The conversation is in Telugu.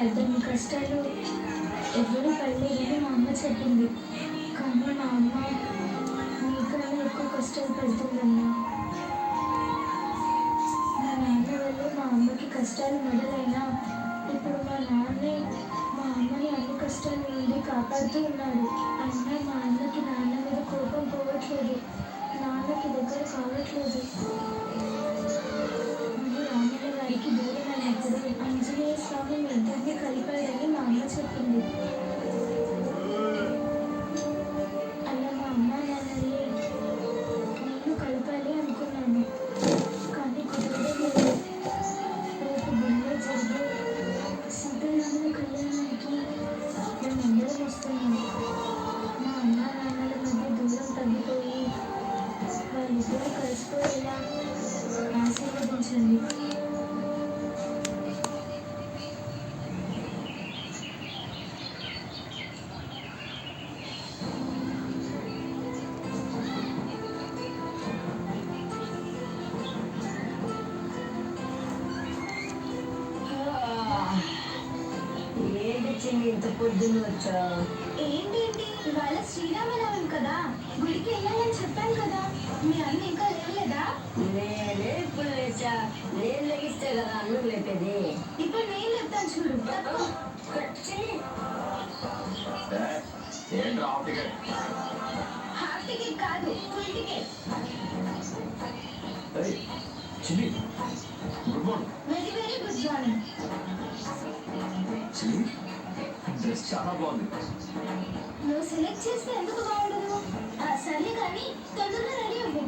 పడ్డన్ని కష్టాలు ఎవరు పడలేదని మా అమ్మ చెప్పింది. కానీ మా అమ్మ నీకన్నా ఎక్కువ కష్టాలు పడుతుందమ్మా. మా నాన్న వల్ల మా అమ్మకి కష్టాలు మొదలైనా ఇప్పుడు మా నాన్నే మా అమ్మని అన్ని కష్టాల నుండి కాపాడుతూ ఉన్నాడు. అయినా మా అన్నకి నాన్న మీద కోపం పోవట్లేదు, నాన్నకి దగ్గర కావట్లేదు. నువ్వు రాముల వారికి దూరం అయినప్పుడు ఆంజనేయ స్వామి మీ ఇద్దరిని కలిపాడని మా అమ్మ చెప్పింది. అలా మా అమ్మ నాన్నల్ని నేను కలపాలి అనుకున్నాను, కానీ కుదరడం లేదు. రేపు గుళ్ళో జరిగే సీతారాముల కళ్యాణానికి మేమందరం వస్తున్నాము. మా అమ్మ నాన్నల మధ్య దూరం తగ్గిపోయి వాళ్ళిద్దరూ కలిసిపోయేలా ఆశీర్వదించండి. ఏంటి చిన్ని ఇంత పొద్దున్న వచ్చా? ఏంటేంటి ఇవాళ శ్రీరామనవమి కదా, గుడికి వెళ్ళాలని చెప్పాను కదా. మీ అన్న ఇంకా లేవలేదా? నేనే ఇప్పుడు లేచా. నేను లెగిస్తే కదా అన్నం లేపేది. ఇప్పుడు నేను చెప్తాను చూడు. తప్పు. ఏంట్రా హాఫ్ టికెట్? హాఫ్ టికెట్ కాదు, ఫుల్ టికెట్. చిన్ని good morning. Very very good morning. చిన్ని డ్రెస్ చాలా బాగుంది. నువ్వు సెలెక్ట్ చేస్తే ఎందుకు బాగుండదు? సర్లే కానీ తొందరగా రెడీ అవ్వు.